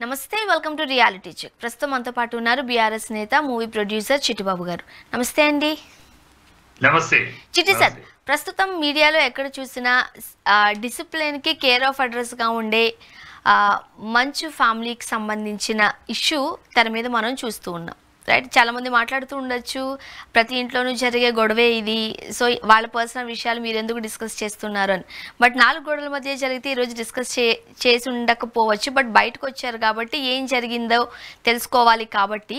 నమస్తే, welcome to reality check. ప్రస్తుతం మనతో పాటు ఉన్నారు బీఆర్ఎస్ నేత, మూవీ ప్రొడ్యూసర్ చిట్టిబాబు గారు. నమస్తే అండి. నమస్తే చిట్టి సార్, ప్రస్తుతం మీడియాలో ఎక్కడ చూసినా డిసిప్లిన్కి కేర్ ఆఫ్ అడ్రస్గా ఉండే మంచు ఫ్యామిలీకి సంబంధించిన ఇష్యూ తెర మీద మనం చూస్తూ ఉన్నాం, రైట్? చాలామంది మాట్లాడుతూ ఉండొచ్చు, ప్రతి ఇంట్లోనూ జరిగే గొడవే ఇది, సో వాళ్ళ పర్సనల్ విషయాలు మీరు ఎందుకు డిస్కస్ చేస్తున్నారు అని. బట్ 4 గోడల మధ్య జరిగితే ఈరోజు డిస్కస్ చేసి ఉండకపోవచ్చు, బట్ బయటకు వచ్చారు కాబట్టి ఏం జరిగిందో తెలుసుకోవాలి కాబట్టి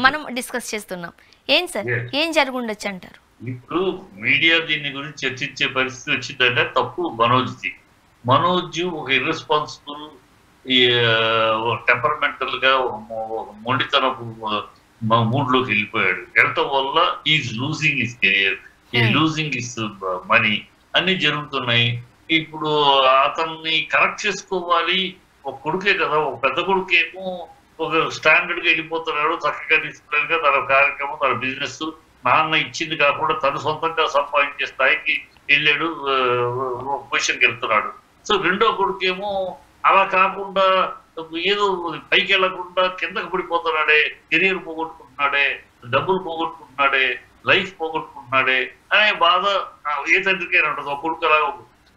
మనం డిస్కస్ చేస్తున్నాం. ఏం సార్, ఏం జరిగి ఉండొచ్చు అంటారు? ఇప్పుడు మీడియా దీని గురించి చర్చించే పరిస్థితి వచ్చిందంటే తప్పు మనోజ్ది. మనోజ్ ఒక ఇర్రెస్పాన్సిబుల్, టెంపర్మెంటల్ గా మొండితనపు మూడ్లోకి వెళ్ళిపోయాడు. వెళ్ళటం వల్ల ఈజ్ లూజింగ్ హిస్ కెరియర్, ఈ లూజింగ్ హిస్ మనీ, అన్ని జరుగుతున్నాయి. ఇప్పుడు అతన్ని కరెక్ట్ చేసుకోవాలి. ఒక కొడుకే కదా, ఒక పెద్ద కొడుకేమో ఒక స్టాండర్డ్ గా వెళ్ళిపోతున్నాడు, చక్కగా డిసిప్లిన్ గా తన కార్యక్రమం, తన బిజినెస్, నాన్న ఇచ్చింది కాకుండా తను సొంతంగా సంపాదించే స్థాయికి వెళ్ళాడు, పొజిషన్కి వెళ్తున్నాడు. సో రెండో కొడుకేమో అలా కాకుండా ఏదో పైకి వెళ్లకుండా కిందకి పడిపోతున్నాడే, కెరీర్ పోగొట్టుకుంటున్నాడే, డబ్బులు పోగొట్టుకుంటున్నాడే, లైఫ్ పోగొట్టుకుంటున్నాడే అనే బాధ ఏ తండ్రికైనా ఉంటుంది. ఒక కొడుకు అలా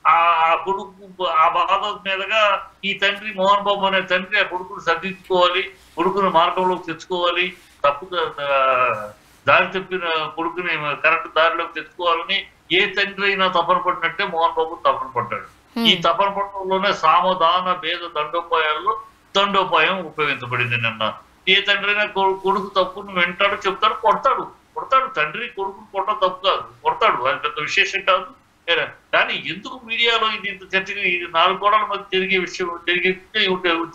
ఆ కొడుకు ఆ బాధ మీదగా ఈ తండ్రి మోహన్ బాబు అనే తండ్రి ఆ కొడుకును సర్దించుకోవాలి, కొడుకుని మార్గంలోకి తెచ్చుకోవాలి, తప్పుగా దారి తప్పిన కొడుకుని కరెక్ట్ దారిలోకి తెచ్చుకోవాలని ఏ తండ్రి అయినా తపన పడినట్టే మోహన్ బాబు తపన పడ్డాడు. ఈ తపన పడటంలోనే సామధాన భేద దండోపాయాల్లో దండోపాయం ఉపయోగించబడింది. నిన్న ఏ తండ్రి అయినా కొడుకు తప్పును వెంటాడు, చెప్తాడు, కొడతాడు. తండ్రి కొడుకును కొట్టడం తప్పు కాదు, కొడతాడు, అది పెద్ద విశేషం కాదు. కానీ ఎందుకు మీడియాలో ఇది ఇంత చర్చగా 4 గోడల మధ్య జరిగే విషయం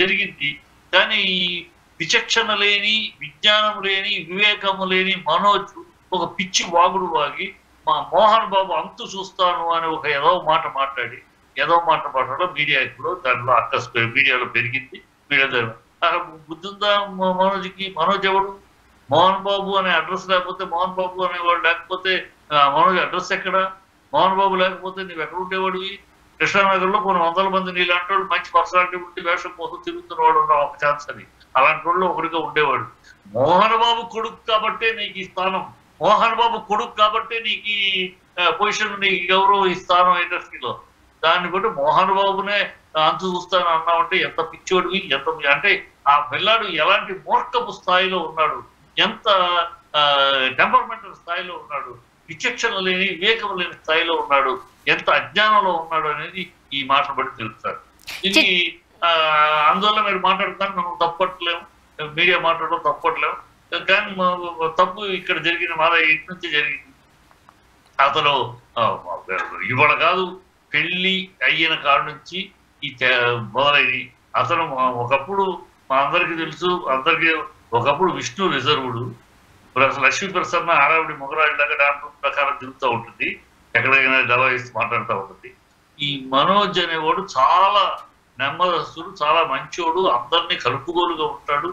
జరిగింది. కానీ విచక్షణ లేని, విజ్ఞానం లేని, వివేకము లేని మనోజ్ ఒక పిచ్చి వాగుడు వాగి మా మోహన్ బాబు అంతు చూస్తాను అని ఒక ఏదో మాట మాట్లాడడం మీడియా ఇప్పుడు దాంట్లో అక్కస్ మీడియాలో పెరిగింది. మీడియా బుద్ధుందా మనోజ్కి? మనోజ్ ఎవడు? మోహన్ బాబు అనే అడ్రస్ లేకపోతే, మోహన్ బాబు అనేవాడు లేకపోతే మనోజ్ అడ్రస్ ఎక్కడ? మోహన్ బాబు లేకపోతే నువ్వు ఎక్కడ ఉండేవాడివి? కృష్ణానగర్లో కొన్ని 100 మంది నీలాంటి వాళ్ళు మంచి పర్సనాలిటీ ఉంటే వేషం కోసం తిరుగుతున్నవాడు ఉన్న ఒక ఛాన్స్ అని, అలాంటి వాళ్ళు ఒకరిగా ఉండేవాడు. మోహన్ బాబు కొడుకు కాబట్టే నీకు ఈ స్థానం, మోహన్ బాబు కొడుకు కాబట్టే నీకు ఈ పొజిషన్, నీకు గౌరవం, ఈ స్థానం ఇండస్ట్రీలో. దాన్ని బట్టి మోహన్ బాబునే అంతు చూస్తాను అన్నామంటే ఎంత పిచ్చోడివి, ఎంత అంటే ఆ పిల్లాడు ఎలాంటి మూర్ఖపు స్థాయిలో ఉన్నాడు, ఎంత టెంపర్మెంటల్ స్థాయిలో ఉన్నాడు, విచక్షణ లేని, వివేకం లేని స్థాయిలో ఉన్నాడు, ఎంత అజ్ఞానంలో ఉన్నాడు అనేది ఈ మాటను బట్టి తెలుస్తారు. ఇది అందువల్ల మీరు మాట్లాడుతాను మనం తప్పట్లేము, మీడియా మాట్లాడడం తప్పట్లేము. కానీ తప్పు ఇక్కడ జరిగిన మా ఇంటి నుంచి జరిగింది. అతను ఇవాళ కాదు, పెళ్లి అయిన కాడ నుంచి ఈ మొదలైంది. అతను ఒకప్పుడు మా అందరికి తెలుసు, ఒకప్పుడు విష్ణు రిజర్వుడు, లక్ష్మీ ప్రసన్న ఆరావిడి మొగరాయిలాగా డాక్టర్ ప్రకారం తిరుగుతూ ఉంటుంది, ఎక్కడికైనా దవాయిస్తూ మాట్లాడుతూ ఉంటుంది. ఈ మనోజ్ అనేవాడు చాలా నెమ్మదస్తుడు, చాలా మంచోడు, అందరినీ కలుపుగోలుగా ఉంటాడు,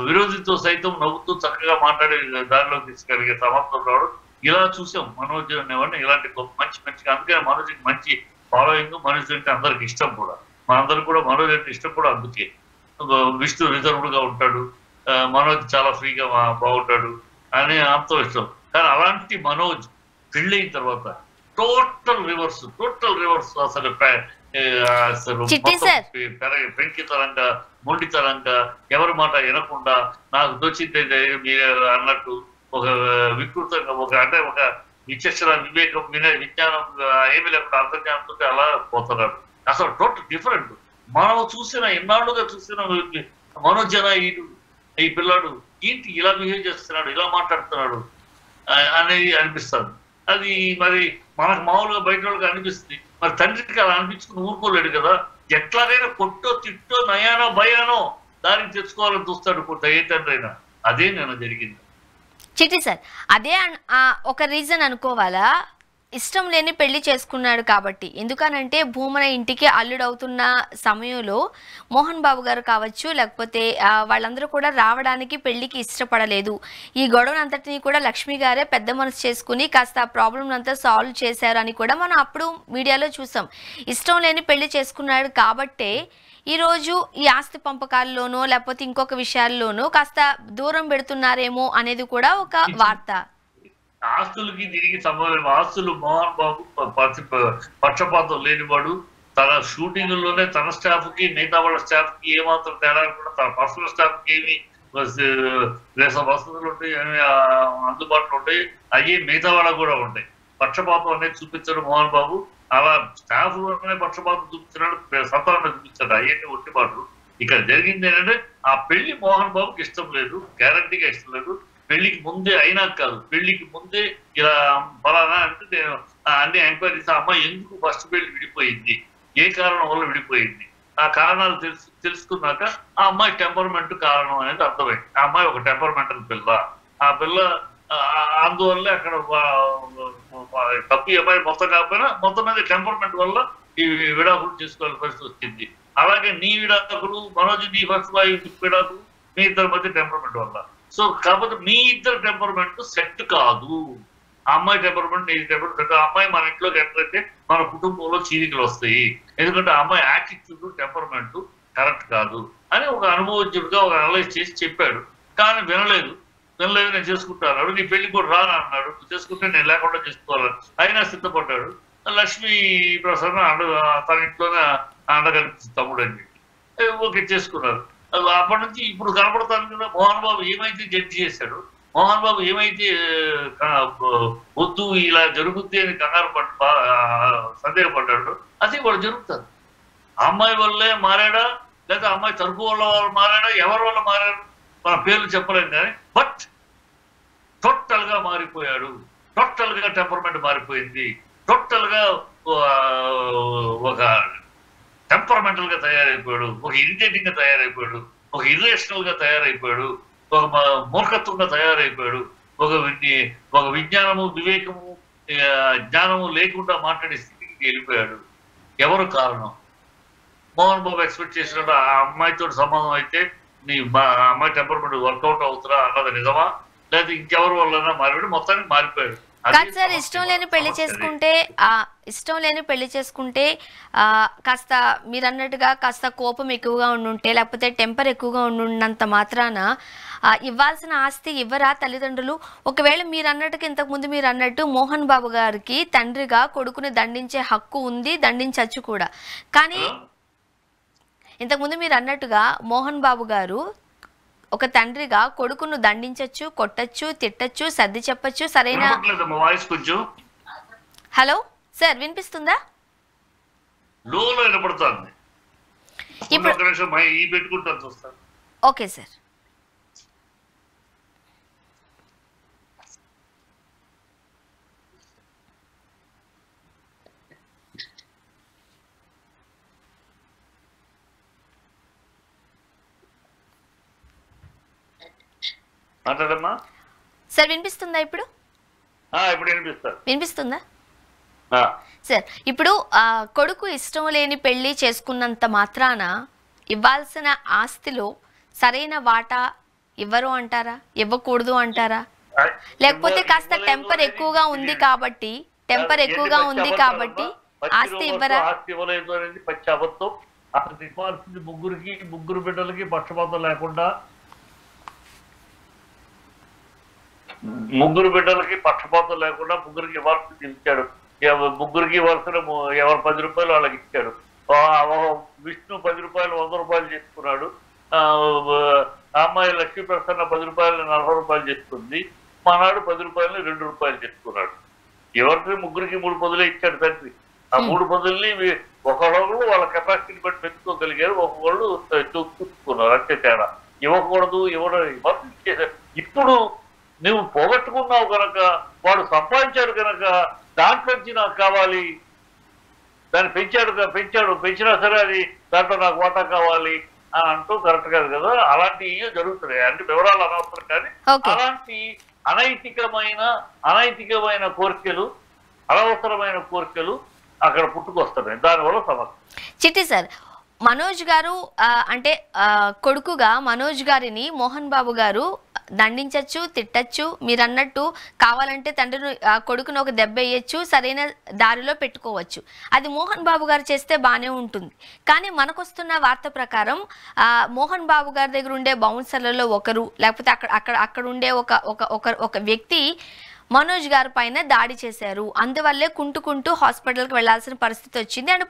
విరోధితో సైతం నవ్వుతూ చక్కగా మాట్లాడే దారిలోకి తీసుకెళ్ళగే సమర్థం రావడం. ఇలా చూసాం మనోజ్ అనేవాడిని, ఇలాంటి మంచిగా. అందుకని మనోజ్కి మంచి ఫాలోయింగ్, మనోజ్ అంటే అందరికి ఇష్టం కూడా, మా అందరికి కూడా మనోజ్ అంటే ఇష్టం కూడా. అందుకే విష్ణు రిజర్వ్డ్గా ఉంటాడు, మనోజ్ చాలా ఫ్రీగా బాగుంటాడు అని అంత ఇష్టం. కానీ అలాంటి మనోజ్ పెళ్ళైన తర్వాత టోటల్ రివర్స్ అసలు పెంకితనంగా, మొండితనంగా, ఎవరి మాట వినకుండా, నాకు దోచింది మీరు అన్నట్టు ఒక వికృతంగా, ఒక విచక్షణ, వివేకం, విజ్ఞానం ఏమి లేకుండా అంతర్జ్ఞానంతో అలా పోతున్నారు. అసలు టోటల్ డిఫరెంట్. మనం ఇన్నాళ్ళుగా చూసిన మనోజ్ జన ఈ పిల్లాడు ఏంటి ఇలా బిహేవ్ చేస్తున్నాడు, ఇలా మాట్లాడుతున్నాడు అనేది అనిపిస్తుంది. అది మరి మనకు మామూలుగా బయట వాళ్ళకి అనిపిస్తుంది, మరి తండ్రికి అలా అనిపించుకుని ఊరుకోలేడు కదా. ఎట్లాగైనా కొట్టో, తిట్టో, నయానో, భయానో దానికి తెచ్చుకోవాలని చూస్తాడు ఏ తండ్రి అయినా. అదే నేను జరిగింది. చిట్టి సార్, అదే ఒక రీజన్ అనుకోవాలా? ఇష్టం లేని పెళ్లి చేసుకున్నాడు కాబట్టి. ఎందుకనంటే భూమన ఇంటికి అల్లుడవుతున్న సమయంలో మోహన్ బాబు గారు కావచ్చు, లేకపోతే వాళ్ళందరూ కూడా రావడానికి పెళ్లికి ఇష్టపడలేదు. ఈ గొడవనంతటినీ కూడా లక్ష్మి గారే పెద్ద మనసు చేసుకుని కాస్త ప్రాబ్లం అంతా సాల్వ్ చేశారు అని కూడా మనం అప్పుడు మీడియాలో చూసాం. ఇష్టం లేని పెళ్లి చేసుకున్నాడు కాబట్టే ఈరోజు ఈ ఆస్తి పంపకాల్లోనో లేకపోతే ఇంకొక విషయాల్లోనో కాస్త దూరం పెడుతున్నారేమో అనేది కూడా ఒక వార్త. ఆస్తులకి దీనికి సంబంధం. ఆస్తులు మోహన్ బాబు పక్షపాతం లేనివాడు. తన షూటింగ్ లోనే తన స్టాఫ్ కి మిగతా వాళ్ళ స్టాఫ్ కి ఏమాత్రం తేడా కూడా, తన పర్సనల్ స్టాఫ్ కి ఏమి వసతులు ఉంటాయి, అందుబాటులో ఉంటాయి, అవి మిగతా వాళ్ళకు కూడా ఉంటాయి. పక్షపాతం అనేది చూపించాడు మోహన్ బాబు. అలా స్టాఫ్ లోనే పక్షపాతం చూపించాడు, సత్తాన్ని చూపించాడు. అవన్నీ ఒట్టిపాటు. ఇక్కడ జరిగింది ఏంటంటే ఆ పెళ్లి మోహన్ బాబుకి ఇష్టం లేదు, గ్యారంటీగా ఇష్టం లేదు. పెళ్లికి ముందే అయినా కాదు, పెళ్లికి ముందే ఇలా ఫలానా అంటే నేను అన్ని ఎంక్వైరీస్, ఆ అమ్మాయి ఎందుకు ఫస్ట్ పెళ్లి విడిపోయింది, ఏ కారణం వల్ల విడిపోయింది, ఆ కారణాలు తెలుసుకున్నాక ఆ అమ్మాయి టెంపర్మెంట్ కారణం అనేది అర్థమైంది. ఆ అమ్మాయి ఒక టెంపర్మెంటల్ పిల్ల. ఆ పిల్ల అందువల్ల అక్కడ తప్పు అమ్మాయి మొత్తం కాకపోయినా మొత్తం మీద టెంపర్మెంట్ వల్ల ఈ విడాకులు చేసుకోవాల్సిన పరిస్థితి వచ్చింది. అలాగే నీ విడాకులు, మనోజ్ నీ ఫస్ట్ విడాకులు, మీ ఇద్దరి మధ్య టెంపర్మెంట్ వల్ల. సో కాకపోతే మీ ఇద్దరు టెంపర్మెంట్ సెట్ కాదు. ఆ అమ్మాయి టెంపర్మెంట్, నీ టెంపర్మెంట్ సెట్. ఆ అమ్మాయి మన ఇంట్లోకి ఎంటరైతే మన కుటుంబంలో చీలికలు వస్తాయి. ఎందుకంటే ఆ అమ్మాయి యాటిట్యూడ్, టెంపర్మెంట్ కరెక్ట్ కాదు అని ఒక అనుభవజ్ఞుడిగా ఒక అనలైజ్ చేసి చెప్పాడు. కానీ వినలేదు. నేను చేసుకుంటాను, నీ పెళ్లి కూడా రాను అన్నాడు. చేసుకుంటే నేను లేకుండా చేసుకోవాలని అయినా సిద్ధపడ్డాడు. లక్ష్మీ ప్రసన్న తన ఇంట్లోనే అండగలిపి తమ్ముడు అని చెప్పి ఓకే చేసుకున్నారు. అప్పటి నుంచి ఇప్పుడు కనపడతాను కదా మోహన్ బాబు ఏమైతే జడ్జి చేశాడు, మోహన్ బాబు ఏమైతే వద్దు ఇలా జరుగుద్ది అని కంగారు సందేహపడ్డాడు, అది కూడా జరుగుతుంది. అమ్మాయి వల్లే మారాడా లేదా అమ్మాయి తరపు వల్ల మారాడా, ఎవరి వల్ల మారాడు మన పేర్లు చెప్పలేం కానీ, బట్ టోటల్ గా మారిపోయాడు. టోటల్ గా టెంపర్మెంట్ మారిపోయింది. టోటల్ గా ఒక టెంపర్మెంటల్ గా తయారైపోయాడు, ఒక ఇరిటేటింగ్ గా తయారైపోయాడు, ఒక ఇర్రేషనల్ గా తయారైపోయాడు, ఒక మూర్ఖత్వంగా తయారైపోయాడు, ఒక విజ్ఞానము, వివేకము, జ్ఞానము లేకుండా మాట్లాడే స్థితికి వెళ్ళిపోయాడు. ఎవరు కారణం? మోహన్ బాబు ఎక్స్పెక్ట్ చేసినట్టు ఆ అమ్మాయితో సంబంధం అయితే నీ అమ్మాయి టెంపర్మెంట్ వర్కౌట్ అవుతురా అన్నది నిజమా, లేదా ఇంకెవరి వల్ల మారిపోయాడు? మొత్తానికి మారిపోయాడు. కాదు సార్, ఇష్టం లేని పెళ్లి చేసుకుంటే కాస్త మీరు అన్నట్టుగా కాస్త కోపం ఎక్కువగా ఉండుంటే లేకపోతే టెంపర్ ఎక్కువగా ఉండున్నంత మాత్రాన ఇవ్వాల్సిన ఆస్తి ఇవ్వరా తల్లిదండ్రులు? ఒకవేళ మీరు అన్నట్టుగా ఇంతకుముందు మీరు అన్నట్టు మోహన్ బాబు గారికి తండ్రిగా కొడుకుని దండించే హక్కు ఉంది, దండించచ్చు కూడా. కానీ ఇంతకుముందు మీరు అన్నట్టుగా మోహన్ బాబు గారు ఒక తండ్రిగా కొడుకును దండించచ్చు, కొట్టచ్చు, తిట్టచ్చు, సర్ది చెప్పచ్చు. సరైన హలో సార్ వినిపిస్తుందా? Okay sir. మాట్లాడమ్మా సార్ వినిపిస్తుందా? ఇప్పుడు వినిపిస్తుందా సార్? ఇప్పుడు కొడుకు ఇష్టం లేని పెళ్లి చేసుకున్నంత మాత్రాన ఇవ్వాల్సిన ఆస్తిలో సరైన వాటా ఇవ్వరు అంటారా, ఇవ్వకూడదు అంటారా? లేకపోతే కాస్త టెంపర్ ఎక్కువగా ఉంది కాబట్టి ఆస్తి ఇవ్వరా? పచ్చి అబద్ధం. అసలు ఇవ్వాల్సింది ముగ్గురు బిడ్డలకి పక్షపాతం లేకుండా, ముగ్గురికి ఇవ్వాల్సింది ఇచ్చాడు. ముగ్గురికి ఇవ్వాల్సిన ఎవరు 10 రూపాయలు వాళ్ళకి ఇచ్చాడు. విష్ణు 10 రూపాయలు 100 రూపాయలు చేసుకున్నాడు. అమ్మాయి లక్ష్మీ ప్రసన్న 10 రూపాయలు 40 రూపాయలు చేసుకుంది. మనాడు 10 రూపాయలు 2 రూపాయలు చేసుకున్నాడు. ఎవరికి ముగ్గురికి 3 పదులే ఇచ్చాడు తండ్రి. ఆ 3 పదుల్ని ఒకళ్ళు వాళ్ళ కెపాసిటీని బట్టి పెంచుకోగలిగారు, ఒకళ్ళు చూసుకున్నారు. అంతే తేడా. ఇవ్వకూడదు, ఇవ్వడం ఇచ్చేసారు. ఇప్పుడు నువ్వు పోగొట్టుకున్నావు కనుక, వాడు సంపాదించాడు కనుక దాంట్లోంచి నాకు కావాలి, దాన్ని పెంచినా సరే అది దాంట్లో నాకు వాటా కావాలి అని అంటూ కరెక్ట్ కాదు కదా. అలాంటివి జరుగుతున్నాయి. అంటే వివరాలు అనవసరం, కానీ అలాంటి అనైతికమైన కోరికలు, అనవసరమైన కోరికలు అక్కడ పుట్టుకొస్తున్నాయి. దానివల్ల సమస్య. చిట్టి సార్, మనోజ్ గారు అంటే కొడుకుగా మనోజ్ గారిని మోహన్ బాబు గారు దండించచ్చు, తిట్టచ్చు, మీరు అన్నట్టు కావాలంటే తండ్రిని కొడుకును ఒక దెబ్బ వేయచ్చు, సరైన దారిలో పెట్టుకోవచ్చు. అది మోహన్ బాబు గారు చేస్తే బాగానే ఉంటుంది. కానీ మనకొస్తున్న వార్త ప్రకారం మోహన్ బాబు గారి దగ్గర ఉండే బౌన్సర్లలో ఒకరు, లేకపోతే అక్కడ ఉండే ఒక వ్యక్తి మనోజ్ గారి పైన దాడి చేశారు. అందువల్లే కుంటూ హాస్పిటల్కి వెళ్లాల్సిన పరిస్థితి వచ్చింది. అండ్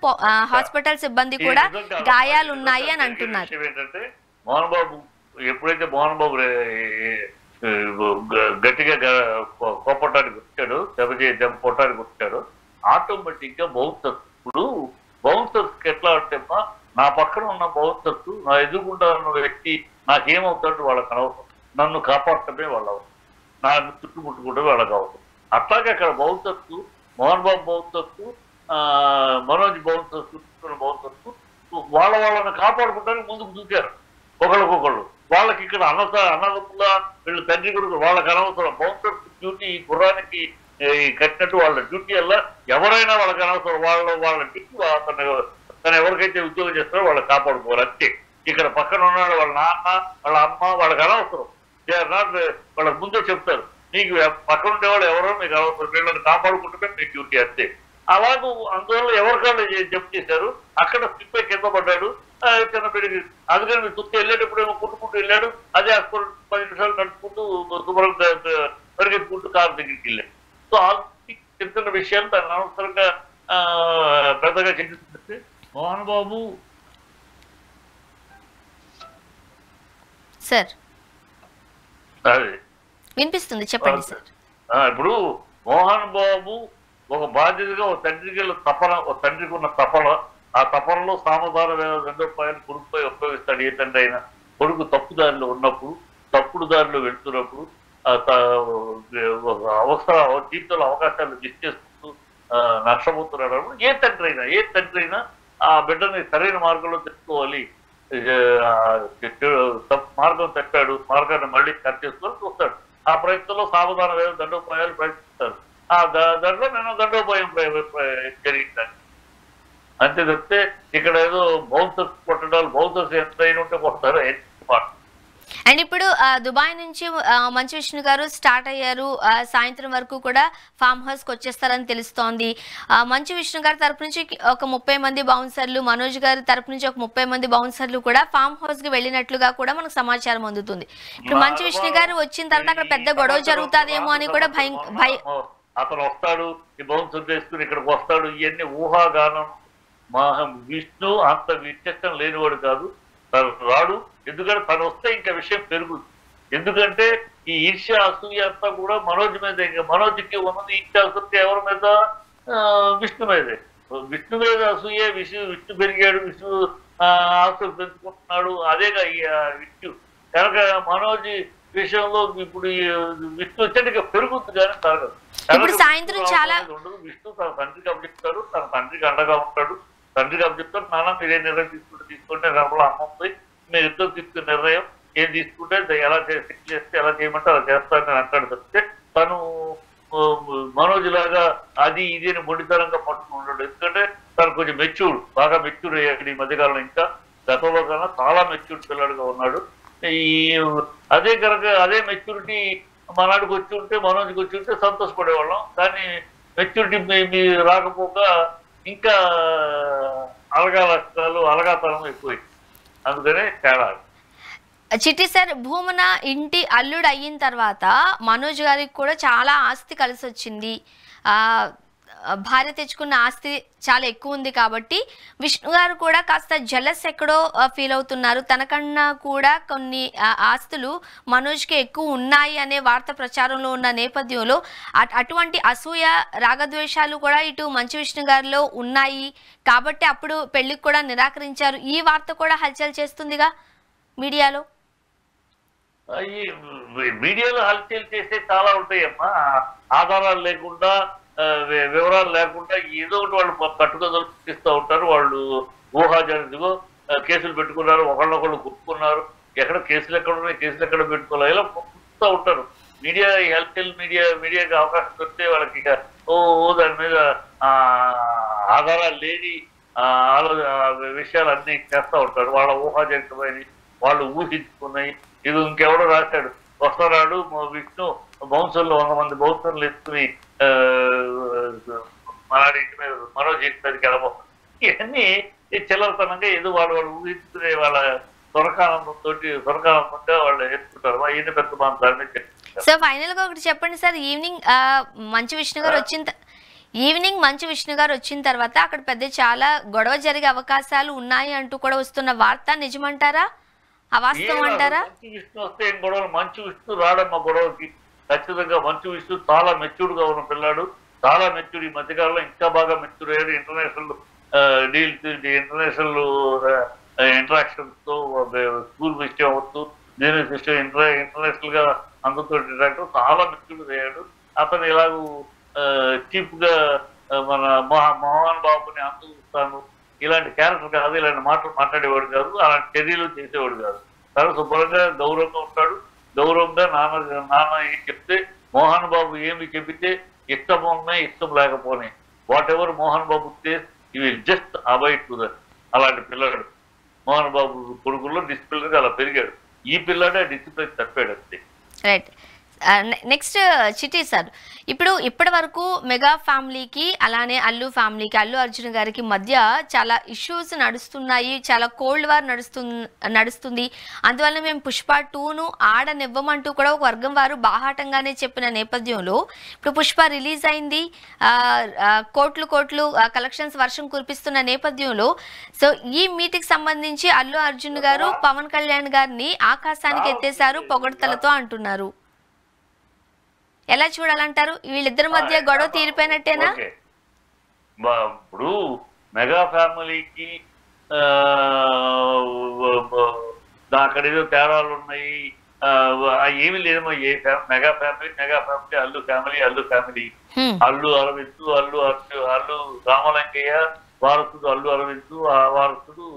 హాస్పిటల్ సిబ్బంది కూడా గాయాలు ఉన్నాయి అని అంటున్నారు. ఏంటంటే మోహన్ బాబు ఎప్పుడైతే మోహన్ బాబు గట్టిగా కోపటానికి వచ్చాడు, దెబ్బ కొట్టడానికి వచ్చాడు, ఆటోమేటిక్ గా బౌన్సర్స్ ఎట్లా అంటే నా పక్కన ఉన్న బౌన్సర్స్, నా ఎదుగుండా ఉన్న వ్యక్తి నాకేమవుతాడు వాళ్ళకి అనవసరం, నన్ను కాపాడటమే వాళ్ళ అవసరం, నా చుట్టుముట్టుకుంటే వాళ్ళకి అవసరం. అట్లాగే అక్కడ bouncers, Mohan Babu bouncers, Manoj bouncers, bouncers వాళ్ళని కాపాడుకుంటానికి ముందుకు దూకారు ఒకళ్ళకొకళ్ళు. వాళ్ళకి ఇక్కడ అన్నదమ్ముల వీళ్ళు తండ్రి కొడుకు వాళ్ళకి అనవసరం. బౌన్సర్స్ డ్యూటీ గుర్రానికి కట్టినట్టు వాళ్ళ డ్యూటీ వల్ల ఎవరైనా వాళ్ళకి అనవసరం. వాళ్ళ డ్యూటీ తను ఎవరికైతే ఉద్యోగం చేస్తారో వాళ్ళకి కాపాడుకోవాలి అంతే. ఇక్కడ పక్కన ఉన్నాడు వాళ్ళ నాన్న, వాళ్ళ అమ్మ, వాళ్ళకి అనవసరం. వాళ్ళకి ముందే చెప్తారు, నీకు పక్కన ఉండేవాళ్ళు ఎవరో మీకు అనవసరం, వీళ్ళని కాపాడుకుంటే మీ డ్యూటీ అంతే. అలాగూ అందువల్ల ఎవరికాళ్ళు జప్ చేశారు. అక్కడ స్లిప్ అయి కింద పడ్డాడు, చిన్న పెరిగి. అందుకని చుట్టూ వెళ్ళేటప్పుడు ఏమో కొట్టుకుంటూ వెళ్ళాడు. అదే హాస్పిటల్ 10 నిమిషాలు నడుచుకుంటూ శుభ్రం పరిగెత్తుకుంటూ కారు దగ్గరికి వెళ్ళాడు. సో చిన్న చిన్న విషయాలు తను అనవసరంగా పెద్దగా చెందుతుంది. మోహన్ బాబు సార్ అదే వినిపిస్తుంది, చెప్పండి సార్. ఇప్పుడు మోహన్ బాబు ఒక బాధ్యతగా ఒక తండ్రికి తపన, ఒక తండ్రికి ఉన్న తపన, ఆ తపనలో సామధాన రూపాయలు కొడుకుపై ఉపయోగిస్తాడు. ఏ తండ్రి అయినా కొడుకు తప్పు దారిలో ఉన్నప్పుడు, తప్పుడు దారిలో వెళ్తున్నప్పుడు, జీవితంలో అవకాశాలు మిస్ చేసుకుంటూ నష్టపోతున్నాడు. ఏ తండ్రి అయినా ఆ బిడ్డని సరైన మార్గంలో తెచ్చుకోవాలి. మార్గం తప్పాడు, మార్గాన్ని మళ్ళీ కట్ చేసుకొని చూస్తాడు. ఆ ప్రయత్నంలో సావధాన దండోపాయాలు ప్రయత్నిస్తారు. ఆ దాంట్లో నేను దండోపాయం జరిగిందని అంతే తప్పితే ఇక్కడ ఏదో బౌన్సర్స్ కొట్టడాలు, బౌన్సర్స్ ఎంతైనా ఉంటే కొడతారు. అండ్ ఇప్పుడు దుబాయ్ నుంచి మంచు విష్ణు గారు స్టార్ట్ అయ్యారు. సాయంత్రం వరకు కూడా ఫామ్ హౌస్కి వచ్చేస్తారని తెలుస్తోంది. మంచు విష్ణు గారి తరపు నుంచి ఒక 30 మంది బౌన్సర్లు, మనోజ్ గారి తరపు నుంచి ఒక 30 మంది బౌన్సర్లు కూడా ఫామ్ హౌస్కి వెళ్ళినట్లుగా కూడా మనకు సమాచారం అందుతుంది. ఇప్పుడు మంచు విష్ణు గారు వచ్చిన తర్వాత అక్కడ పెద్ద గొడవ జరుగుతుందేమో అని కూడా అతను వస్తాడు, ఈ బౌన్సర్ చేసుకుని ఇక్కడికి వస్తాడు, ఇవన్నీ ఊహాగానం. విష్ణు అంత విచక్షణ లేనివాడు కాదు, తను రాడు. ఎందుకంటే తను వస్తే ఇంకా విషయం పెరుగుతుంది. ఎందుకంటే ఈ ఈర్ష్య అసూయ అంతా కూడా మనోజ్ మీద. ఇంకా మనోజ్కి ఉన్నది ఈర్ష్య అసూయ ఎవరి మీద? విష్ణు మీదే. విష్ణు మీద అసూయ. విష్ణు పెరిగాడు, విష్ణు ఆస్తులు పెంచుకుంటున్నాడు. అదేగా విష్ణు కనుక మనోజ్ విషయంలో ఇప్పుడు విష్ణు వచ్చేటిగా పెరుగుతుంది కానీ తరగదు. సాయంత్రం చాలా ఉండదు. విష్ణు తన తండ్రికి అప్పచెప్తాడు, తన తండ్రికి అండగా ఉంటాడు. తండ్రికి అప్పచెప్తాడు, నాన్న మీరే నిర్ణయం తీసుకుంటే రమల అమ్మ ఉంది, మీరు ఇద్దరు తీసుకునే నిర్ణయం ఏం తీసుకుంటే ఎలా చేస్తే ఎలా చేయమంటే అలా చేస్తానని అంటాడు తప్పితే తను మనోజ్ లాగా అది ఇది అని మొండితనంగా పట్టుకుని ఉన్నాడు. ఎందుకంటే తను కొంచెం మెచ్యూర్డ్, బాగా మెచ్యూర్ అయ్యాడు ఈ మధ్యకాలంలో. ఇంకా గతంలో కన్నా చాలా మెచ్యూర్డ్ పిల్లడుగా ఉన్నాడు. అదే కనుక అదే మెచ్యూరిటీ మనాడికి వచ్చి ఉంటే, మనోజ్కి వచ్చి ఉంటే సంతోషపడేవాళ్ళం. కానీ మెచ్యూరిటీ రాకపోగా ఇంకా అలగాతనం ఎక్కువైంది. అందుకనే తేడా. చిట్టి సార్, భూమన ఇంటి అల్లుడు అయిన తర్వాత మనోజ్ గారికి కూడా చాలా ఆస్తి కలిసి వచ్చింది. భార్య తెచ్చుకున్న ఆస్తి చాలా ఎక్కువ ఉంది కాబట్టి విష్ణు గారు కూడా కాస్త జలస్ ఎక్కడో ఫీల్ అవుతున్నారు. తనకన్నా కూడా కొన్ని ఆస్తులు మనోజ్కి ఎక్కువ ఉన్నాయి అనే వార్త ప్రచారంలో ఉన్న నేపథ్యంలో అటువంటి అసూయ, రాగద్వేషాలు కూడా ఇటు మంచు విష్ణు గారిలో ఉన్నాయి కాబట్టి అప్పుడు పెళ్లికి కూడా నిరాకరించారు. ఈ వార్త కూడా హల్చల్ చేస్తుందిగా మీడియాలో. మీడియాలో హల్చల్ చేస్తే చాలా ఉంటాయమ్మా. ఆధారాలు లేకుండా, వివరాలు లేకుండా ఏదో ఒకటి వాళ్ళు కట్టుకథలు పుట్టిస్తూ ఉంటారు. వాళ్ళు ఊహాజనిదిగో కేసులు పెట్టుకున్నారు, ఒకళ్ళొకళ్ళు కుట్టుకున్నారు, ఎక్కడ కేసులు ఎక్కడ ఉన్నాయి, కేసులు ఎక్కడ పెట్టుకోవాలి, ఇలా పుట్టుతూ ఉంటారు. మీడియా హెల్త్ మీడియాకి అవకాశం దొరికితే వాళ్ళకి ఓ దాని మీద ఆ ఆధారాలు లేని విషయాలు అన్ని చేస్తూ ఉంటారు. వాళ్ళ ఊహాజనితమైన వాళ్ళు ఊహించుకున్నాయి. ఇది ఇంకెవడో రాశాడు, వస్తున్నాడు విష్ణు బౌన్సర్లు 100 మంది బౌన్సర్లు ఎత్తుకుని మనాడి ఇంటి మీద మరో చేతి మీదకి వెళ్ళబోతుంది. ఇవన్నీ చిల్లరతనంగా ఏదో వాళ్ళు ఊహించుకునే వాళ్ళ స్వర్గానందంతో వాళ్ళు ఎత్తుకుంటారు. ఈయన పెద్ద మన దాన్ని సార్ ఫైనల్ గా ఒకటి చెప్పండి సార్. ఈవినింగ్ మంచు విష్ణు గారు వచ్చిన తర్వాత అక్కడ పెద్ద చాలా గొడవ జరిగే అవకాశాలు ఉన్నాయి అంటూ కూడా వస్తున్న వార్త నిజమంటారా, అవాస్తవం అంటారా? మంచు విష్ణు వస్తే ఏం గొడవలు? మంచు విష్ణు రాడమ్మ గొడవకి. ఖచ్చితంగా మంచు విష్ణు చాలా మెచ్యూర్డ్ గా ఉన్న పిల్లాడు, చాలా మెచ్యూర్డ్. ఈ మధ్యకాలంలో ఇంకా బాగా మెచ్యూర్ అయ్యాడు. ఇంటర్నేషనల్ డీల్స్, ఇంటర్నేషనల్ ఇంటరాక్షన్స్ తో స్కూల్ విషయం అవ్వచ్చు, బిజినెస్ విషయం ఇంటర్నేషనల్ గా అందరితో ఇంటరాక్ట్ చాలా మెచ్యూర్డ్ అయ్యాడు. అతను ఇలాగూ చీప్ గా మన మోహన్ బాబుని అందుకుస్తాను ఇలాంటి క్యారెక్టర్ కాదు, ఇలాంటి మాటలు మాట్లాడేవాడు కాదు, అలాంటి చర్యలు చేసేవాడు కాదు. చాలా శుభ్రంగా గౌరవంగా ఉంటాడు. గౌరవంగా నాన్న ఏం చెప్తే, మోహన్ బాబు ఏమి చెబితే ఇష్టం ఉన్నాయి ఇష్టం లేకపోనే whatever Mohan Babu you will just avoid to that. అలాంటి పిల్లగాడు మోహన్ బాబు కొడుకుల్లో డిసిప్లిన్ గా అలా పెరిగాడు. ఈ పిల్లాడే డిసిప్లిన్ తప్పాడు అంతే. రైట్. నెక్స్ట్ చిట్టి సార్, ఇప్పటి వరకు మెగా ఫ్యామిలీకి అలానే అల్లు ఫ్యామిలీకి, అల్లు అర్జున్ గారికి మధ్య చాలా ఇష్యూస్ నడుస్తున్నాయి, చాలా కోల్డ్ వార్ నడుస్తుంది. అందువల్ల మేము పుష్ప 2ను ఆడనివ్వమంటూ కూడా ఒక వర్గం వారు బాహాటంగానే చెప్పిన నేపథ్యంలో ఇప్పుడు పుష్ప రిలీజ్ అయింది, కోట్లు కలెక్షన్స్ వర్షం కురిపిస్తున్న నేపథ్యంలో సో ఈ మీటికి సంబంధించి అల్లు అర్జున్ గారు పవన్ కళ్యాణ్ గారిని ఆకాశానికి ఎత్తేశారు పొగడ్తలతో అంటున్నారు. ఎలా చూడాలంటారు? వీళ్ళిద్దరి మధ్య గొడవ తీరిపోయినట్టేనా? ఇప్పుడు మెగా ఫ్యామిలీకి అక్కడ ఏదో తేడాలు ఉన్నాయి, ఏమి లేదమ్మా. Mega family Allu family Allu Aravind, Allu Ramalingaiah వారసుడు అల్లు అరవింద్, ఆ వారసుడు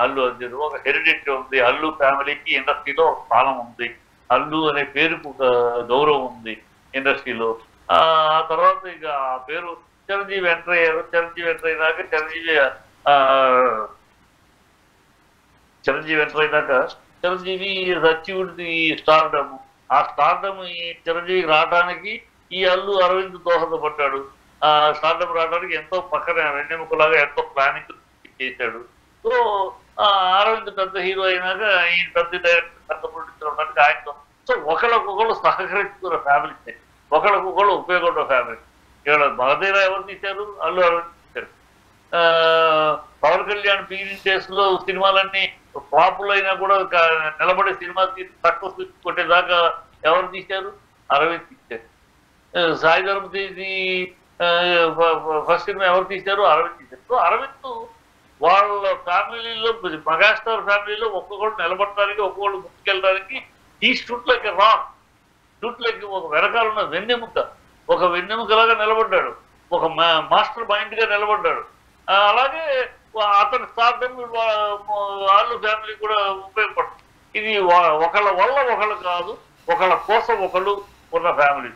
అల్లు అర్జున్. ఒక హెరిడిటీ ఉంది అల్లు ఫ్యామిలీకి. ఇండస్ట్రీలో ఒక స్థానం ఉంది. అల్లు అనే పేరుకు ఒక గౌరవం ఉంది ఇండస్ట్రీలో. ఆ తర్వాత ఇక ఆ పేరు చిరంజీవి ఎంటర్ అయ్యారు. చిరంజీవి ఎంటర్ అయినాక చిరంజీవి అచీవ్డ్ స్టార్డమ్. ఆ స్టార్డమ్ ఈ చిరంజీవికి రావడానికి ఈ అల్లు అరవింద్ దోహదపడ్డాడు. ఆ స్టార్డమ్ రావడానికి ఎంతో పక్కన వెన్నెముకలాగా ఎంతో ప్లానింగ్ చేశాడు. సో అరవింద్ పెద్ద హీరో అయినాక ఈయన పెద్ద డైరెక్టర్, పెద్ద ప్రొడ్యూసర్ ఉన్నట్టు ఆయనతో సో ఒకళ్ళకొకళ్ళు సహకరించుకున్న ఫ్యామిలీ, ఒకళ్ళకొకళ్ళు ఉపయోగపడ్డ ఫ్యామిలీ. ఇక్కడ మగధీర ఎవరు తీశారు? అల్లు అరవింద్ తీశారు. పవన్ కళ్యాణ్ బిగినింగ్ డేస్ లో సినిమాలన్నీ ఫ్లాపులు అయినా కూడా నిలబడే సినిమా తీసి సక్సెస్ కొట్టేదాకా ఎవరు తీశారు? అరవింద్ తీశారు. సాయి ధర్మ తీసి ఫస్ట్ సినిమా ఎవరు తీశారు? అరవింద్ తీశారు. సో అరవింద్ వాళ్ళ ఫ్యామిలీలో, మెగాస్టార్ ఫ్యామిలీలో ఒక్కొక్కళ్ళు నిలబడటానికి, ఒక్కొక్కళ్ళు ముందుకెళ్ళడానికి ఈ స్టూట్లకి స్టూట్లకి ఒక వెనకాల ఉన్న వెన్నెముకలాగా నిలబడ్డాడు, ఒక మాస్టర్ మైండ్ గా నిలబడ్డాడు. అలాగే అతని స్టార్డమ్ వాళ్ళు ఫ్యామిలీ కూడా ఉపయోగపడుతుంది. ఇది ఒకళ్ళ వల్ల ఒకళ్ళు కాదు, ఒకళ్ళ కోసం ఒకళ్ళు ఉన్న ఫ్యామిలీ.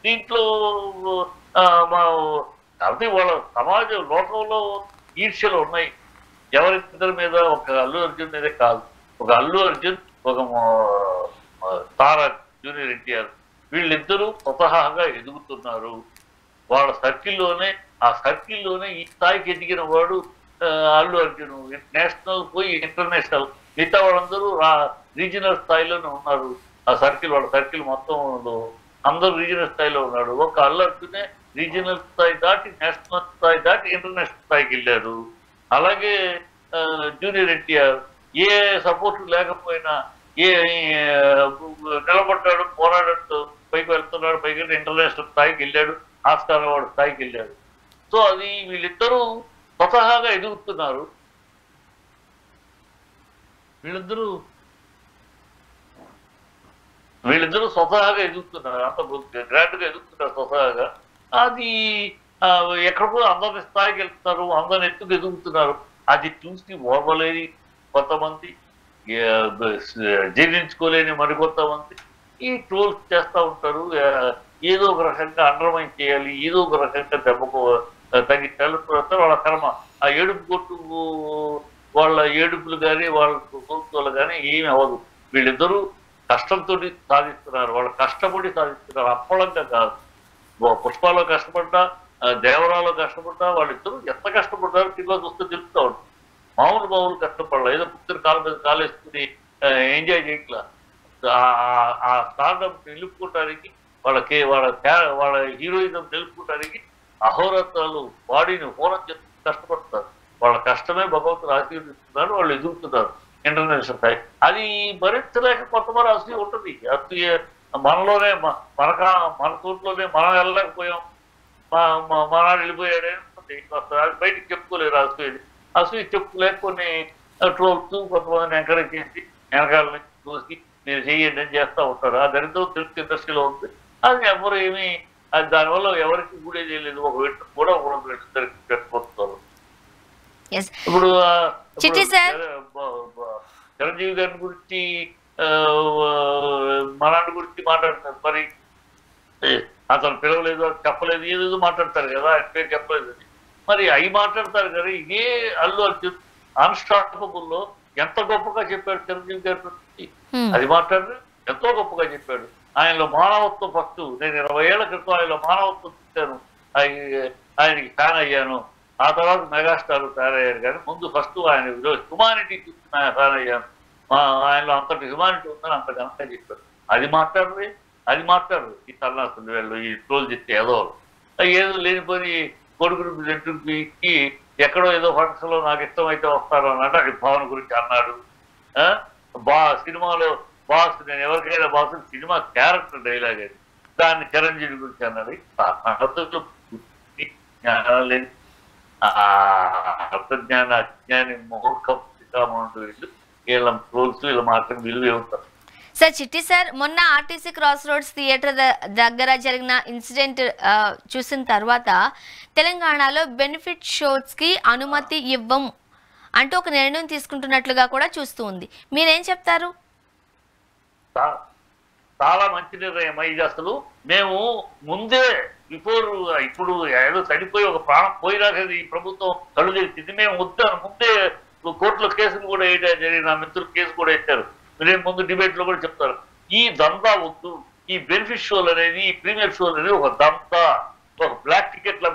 దీంట్లో కాబట్టి వాళ్ళ సమాజం లోకంలో ఈర్ష్యలు ఉన్నాయి ఎవరిద్దరి మీద. ఒక అల్లు అర్జున్ మీదే కాదు, ఒక అల్లు అర్జున్, ఒక తారా జూనియర్ ఎన్టీఆర్, వీళ్ళిద్దరూ స్వతహాగా ఎదుగుతున్నారు వాళ్ళ సర్కిల్లోనే. ఆ సర్కిల్లోనే ఈ స్థాయికి ఎదిగిన వాడు అల్లు అర్జున్. నేషనల్ పోయి ఇంటర్నేషనల్, మిగతా వాళ్ళందరూ రీజనల్ స్థాయిలోనే ఉన్నారు. ఆ సర్కిల్, వాళ్ళ సర్కిల్ మొత్తంలో అందరూ రీజనల్ స్థాయిలో ఉన్నాడు. ఒక అల్లు అర్జునే రీజనల్ స్థాయి దాటి, నేషనల్ స్థాయి దాటి ఇంటర్నేషనల్ స్థాయికి వెళ్ళారు. అలాగే జూనియర్ ఎన్టీఆర్ ఏ సపోర్ట్ లేకపోయినా నిలబడ్డాడు, పోరాడుతూ పైకి వెళ్తున్నాడు, పైకి ఇంటర్నేషనల్ స్థాయికి వెళ్ళాడు, ఆస్కార్ అవార్డు స్థాయికి వెళ్ళాడు. సో అది వీళ్ళిద్దరూ స్వతహాగా ఎదుగుతున్నారు. వీళ్ళిద్దరూ స్వతహాగా ఎదుగుతున్నారు, అంత గ్రాండ్ గా ఎదుగుతున్నారు స్వతహాగా. అది ఎక్కడికో అందరి స్థాయికి వెళ్తున్నారు, అందరిని ఎత్తుకు ఎదుగుతున్నారు. అది చూసి ఓర్వలేని కొంతమంది, జీర్ణించుకోలేని మరికొంతమంది ఈ ట్రోల్స్ చేస్తూ ఉంటారు. ఏదో ఒక రకంగా అండర్మైన్ చేయాలి, ఏదో ఒక రకంగా దెబ్బకు తగ్గించాలి. వాళ్ళ కర్మ. ఆ ఏడుపు కొట్టు వాళ్ళ ఏడుపులు కానీ వాళ్ళ ప్రభుత్వాలు కానీ ఏమి అవ్వదు. వీళ్ళిద్దరూ కష్టంతో సాధిస్తున్నారు, వాళ్ళు కష్టపడి సాధిస్తున్నారు, అప్పలంగా కాదు. పుష్పాలో కష్టపడ్డా, దేవరాలో కష్టపడ్డా వాళ్ళిద్దరూ ఎంత కష్టపడ్డారో కింద చూస్తే తెలుస్తూ ఉంటుంది. మామూలు కష్టపడాలి, ఏదో పుత్తూరు కాలు మీద కాలేసుకుని ఎంజాయ్ చేయట్లా. ఆ స్టార్డమ్ నిలుపుకోవటానికి వాళ్ళ హీరోయిజం నిలుపుకోవటానికి అహోరాత్రాలు బాడీని హోరం చేసి కష్టపడుతున్నారు. వాళ్ళ కష్టమే భగవంతుడు ఆశీర్వదిస్తున్నారు, వాళ్ళు ఎదుగుతున్నారు ఇంటర్నేషనల్ స్థాయి. అది భరించలేక కొంతమంది అసూయ ఉంటుంది. అసూయ మనలోనే మన తోటలోనే మనం వెళ్ళలేకపోయాం, మనాడు వెళ్ళిపోయాడే బయటికి చెప్పుకోలేరు. అసూయ చెప్పుకోలేక కొన్ని ట్రోల్స్ కొంతమందిని ఎంకరేజ్ చేసి వెనకాల నుంచి చూసి మీరు చెయ్యండి అని చేస్తూ ఉంటారు. ఆ దరిద్రం తెలుగు ఇండస్ట్రీలో ఉంది. అది ఎవరు ఏమి అది దానివల్ల ఎవరికి కూడా చేయలేదు. ఒక వ్యక్తి కూడా పెట్టిపోతున్నారు. ఇప్పుడు చిరంజీవి గారి గురించి మనాడు గురించి మాట్లాడుతున్నారు. మరి అతను పిలవలేదు, చెప్పలేదు, ఏదేదో మాట్లాడతారు కదా, ఆయన పేరు చెప్పలేదు అని. మరి అవి మాట్లాడతారు కదా. ఇదే అల్లు అర్జున్ అన్స్టాపబుల్లో ఎంత గొప్పగా చెప్పాడు చిరంజీవి గారి గురించి. అది మాట్లాడు ఎంతో గొప్పగా చెప్పాడు. ఆయనలో మానవత్వం ఫస్ట్. నేను 20 ఏళ్ల క్రితం ఆయనలో మానవత్వం చూశాను, ఆయనకి ఫ్యాన్ అయ్యాను. ఆ తర్వాత మెగాస్టార్ ఫ్యాన్ అయ్యారు. కానీ ముందు ఫస్ట్ ఆయన హ్యుమానిటీ చూసి ఫ్యాన్ అయ్యాను. ఆయనలో అంతటి హ్యుమానిటీ ఉందని అంత ఘనంగా చెప్పారు. అది మాట్లాడరు ఈ సన్నాసులు, వీళ్ళు ఈ ట్రోల్ చేస్తే ఏదో లేనిపోయి కొడుకుని ఇంటికి ఎక్కడో ఏదో ఫంక్షన్లో నాకు ఇష్టమైతే వస్తారు అన్నట్టు అది భావన గురించి అన్నాడు. సినిమాలో బాస్, నేను ఎవరికైనా బాస్ సినిమా క్యారెక్టర్ డైలాగ్ అది, దాన్ని చిరంజీవి గురించి అన్నాడు. అర్థజ్ఞాన అజ్ఞాని మూర్ఖంటూ వీళ్ళ ట్రోల్స్ వీళ్ళ మాత్రం విలువే ఉంటారు. సార్ చిట్టి సార్, మొన్న ఆర్టీసీ క్రాస్ రోడ్స్ థియేటర్ దగ్గర జరిగిన ఇన్సిడెంట్ చూసిన తర్వాత తెలంగాణలో బెనిఫిట్ షోస్కి అనుమతి ఇవ్వం అంటూ ఒక నిర్ణయం తీసుకుంటున్నట్లుగా కూడా చూస్తూ ఉంది. మీరేం చెప్తారు? చాలా మంచి నిర్ణయం. ఇది అసలు మేము ముందే ఇప్పుడు ఏదో చనిపోయి ఒక ప్రాణం పోయినాక ఈ ప్రభుత్వం కళ్ళు తెరిచింది. మేము ముందే కోర్టులో కేసులు కూడా జరిగిన నా మిత్రులు కేసు కూడా ఎత్తారు. మీరేం ముందు డిబేట్ లో కూడా చెప్తారు. ఈ దందా వద్దు, ఈ బెనిఫిట్ షోలు అనేది, ఈ ప్రీమియర్ షోలు అనేది ఒక దందా. ఒక బ్లాక్ టికెట్లు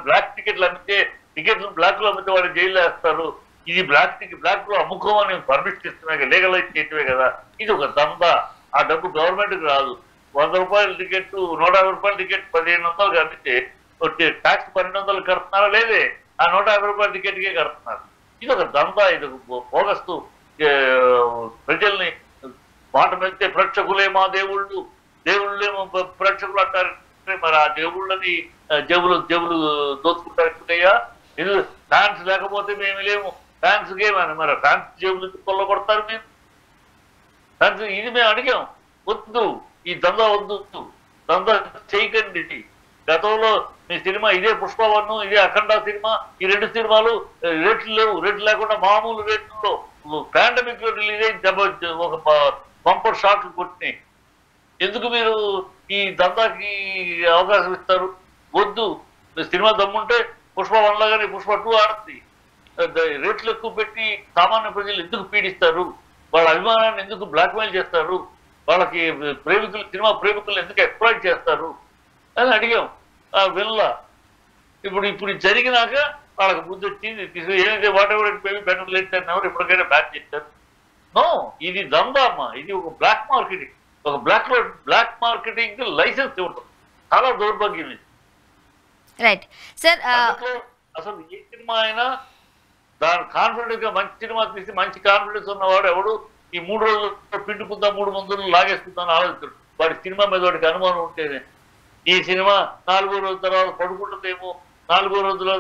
అమ్మితే, టికెట్లు బ్లాక్ లో అమ్మితే వాడు జైల్లో వేస్తారు. ఇది బ్లాక్ లో అమ్ముకోమని పర్మిషన్ ఇస్తున్నాయి, లీగలైజ్ చేయటమే కదా. ఇది ఒక దందా. ఆ డబ్బు గవర్నమెంట్కి రాదు. 100 రూపాయల టికెట్, 150 రూపాయల టికెట్ 1500 అమ్మితే ట్యాక్స్ 1200 కడుతున్నారా? లేదే, ఆ 150 రూపాయల టికెట్కే కడుతున్నారు. ఇది ఒక దందా. ఇది పోగస్తూ ప్రజల్ని మాట వెళ్తే ప్రేక్షకులే మా దేవుళ్ళేమో ప్రేక్షకులు అంటారు. మరి ఆ దేవుళ్ళని జబులు దోచుకుంటారయ్యా. ఇది ఫ్యాన్స్ లేకపోతే మేము లేము. ఫ్యాన్స్ గేమని మరి ఫ్యాన్స్ జేబులు కొల్లగొడతారు మేము. ఫ్యాన్స్ ఇది మేము అడిగాం, వద్దు, ఈ దందా వద్దు, దందా చేయకండి. గతంలో మీ సినిమా ఇదే పుష్పవన్ను, ఇదే అఖండ సినిమా, ఈ 2 సినిమాలు రేట్లు లేవు. రేట్లు లేకుండా మామూలు రేట్లలో పాండమిక్ లో రిలీజ్ అయ్యి ఒక బంపర్ షాట్లు కొట్టినాయి. ఎందుకు మీరు ఈ దందాకి అవకాశం ఇస్తారు? వద్దు. సినిమా దమ్ముంటే పుష్ప 1 లాగానే పుష్ప 2 ఆడుతుంది. రేట్లు ఎక్కువ పెట్టి సామాన్య ప్రజలు ఎందుకు పీడిస్తారు? వాళ్ళ అభిమానాన్ని ఎందుకు బ్లాక్మెయిల్ చేస్తారు? వాళ్ళకి సినిమా ప్రేమికులు ఎందుకు ఎక్స్ప్లాయిట్ చేస్తారు అని అడిగాం. వినలా. ఇప్పుడు జరిగినాక వాళ్ళకి బుద్ధి వచ్చింది. ఏదైతే whatever it maybe better late than never, ఇప్పటికైనా బ్యాన్ చేశారు. నో, ఇది దందా అమ్మా. ఇది ఒక బ్లాక్ మార్కెటింగ్. ఒక బ్లాక్ మార్కెటింగ్ లైసెన్స్ ఇవ్వటం చాలా దౌర్భాగ్యం. రైట్ సార్, అసలు ఏ సినిమా అయినా దాని కాన్ఫిడెన్స్ గా మంచి సినిమా తీసి మంచి కాన్ఫిడెన్స్ ఉన్నవాడు ఎవడు ఈ 3 రోజులు పిండుకుందా 3 మందులు లాగేసుకుందాని ఆలోచిస్తాడు. వాడి సినిమా మీద వాడికి అనుమానం ఉంటేనే. ఈ సినిమా 4వ రోజు తర్వాత పడుకుంటుందేమో, 4వ రోజుల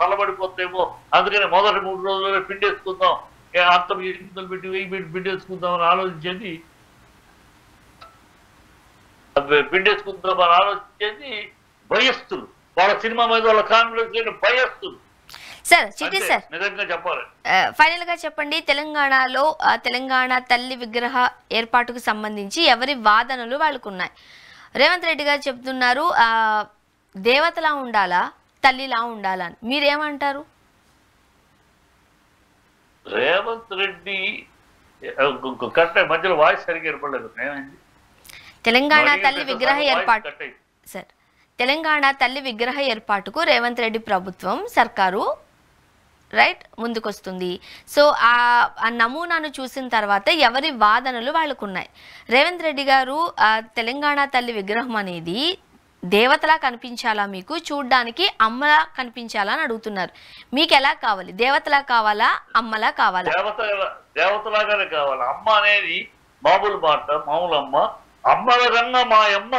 తలబడిపోతేమో, అందుకని మొదటి 3 రోజుల్లో పిండేసుకుందాం, అంత పెట్టి 1000 పిండేసుకుందాం అని ఆలోచించేది భయస్తులు. వాళ్ళ సినిమా మీద వాళ్ళ కాన్ఫిడెన్స్ లేని భయస్తులు. సార్ చిట్టి సార్, నిజంగా చెప్పాలి, ఫైనల్ గా చెప్పండి, తెలంగాణలో తెలంగాణ తల్లి విగ్రహ ఏర్పాటుకు సంబంధించి ఎవరి వాదనలు వాళ్ళకున్నాయి. రేవంత్ రెడ్డి గారు చెప్తున్నారు దేవతలా ఉండాలా తల్లిలా ఉండాలా అని. మీరేమంటారు? రేవంత్ రెడ్డి కరెక్ట్ మధ్యలో వాయిస్ సరిగ్గా ఏర్పడలేదు. ఏమైంది? తెలంగాణ తల్లి విగ్రహ ఏర్పాటు సార్, తెలంగాణ తల్లి విగ్రహ ఏర్పాటుకు రేవంత్ రెడ్డి ప్రభుత్వం సర్కారు రైట్ ముందుకొస్తుంది. సో ఆ నమూనాను చూసిన తర్వాత ఎవరి వాదనలు వాళ్ళకు ఉన్నాయి. రేవంత్ రెడ్డి గారు తెలంగాణ తల్లి విగ్రహం అనేది దేవతలా కనిపించాలా, మీకు చూడ్డానికి అమ్మలా కనిపించాలా అని అడుగుతున్నారు. మీకు ఎలా కావాలి? దేవతలా కావాలా, అమ్మలా కావాలా? దేవతలాగానే కావాలి. అమ్మ అనేది మామూలు మాట, మామూలు అమ్మ. అమ్మల కన్నా మా అమ్మ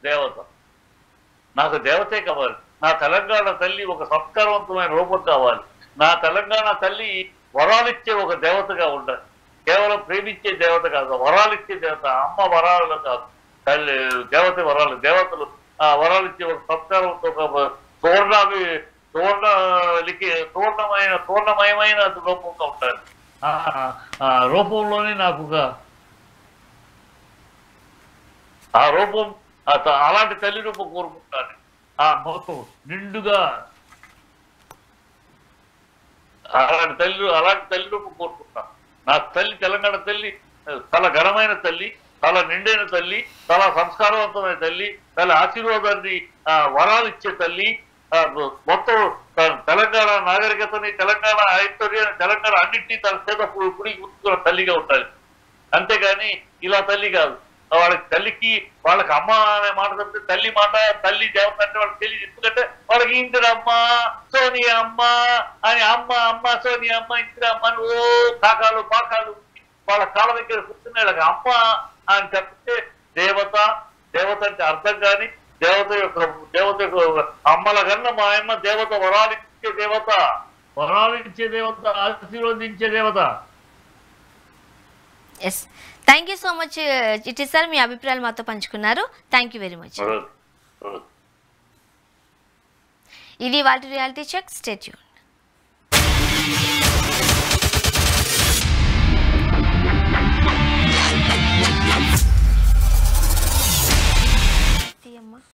దేవత. నాకు దేవతే కావాలి. నా తెలంగాణ తల్లి ఒక సంస్కారవంతమైన రూపం కావాలి. నా తెలంగాణ తల్లి వరాలిచ్చే ఒక దేవతగా ఉండాలి. కేవలం ప్రేమించే దేవత కాదు, వరాలిచ్చే దేవత. అమ్మ వరాలు కాదు, తల్లి దేవత వరాలు. దేవతలు వరాలిచ్చే ఒక సంస్కారంతో ఒక పూర్ణమయమైన రూపంగా ఉంటారు. రూపంలోనే నాకు ఆ రూపం అలాంటి తల్లి రూపం కోరుకుంటాను. ఆ మొత్తం నిండుగా అలాంటి తల్లి రూపం కోరుకుంటాను. నా తల్లి తెలంగాణ తల్లి చాలా ఘనమైన తల్లి, చాలా నిండైన తల్లి, చాలా సంస్కారవంతమైన తల్లి, చాలా ఆశీర్వాదాన్ని వరాలు ఇచ్చే తల్లి, మొత్తం తెలంగాణ నాగరికతని, తెలంగాణ ఐశ్వర్యాన్ని, తెలంగాణ అన్నింటినీ తన చేత పుడికి ఉంచుకున్న తల్లిగా ఉండాలి. అంతేగాని ఇలా తల్లి కాదు. వాళ్ళకి తల్లికి వాళ్ళకి అమ్మ అనే మాట చెప్తే తల్లి మాట, తల్లి దేవత అంటే వాళ్ళకి తెలియదు. ఎందుకంటే వాళ్ళకి ఇందిరమ్మ, సోనియా అమ్మ అని అమ్మ సోనియా అమ్మ, ఇందిరమ్మ అని ఓ కాకాలు పాకాలు వాళ్ళ కాళ్ళ దగ్గర కూర్చుని వాళ్ళకి అమ్మ అని చెప్తే దేవత అంటే అర్థం కాని దేవత యొక్క అమ్మల కన్నా మా అమ్మ దేవత, వరాలిచ్చే దేవత, ఆశీర్వదించే దేవత. Yes, thank you so much Chitti sir, మీ అభిప్రాయాలు మాతో పంచుకున్నారు. Thank you very much. ఇది వాటి రియాలిటీ చెక్. Stay tuned.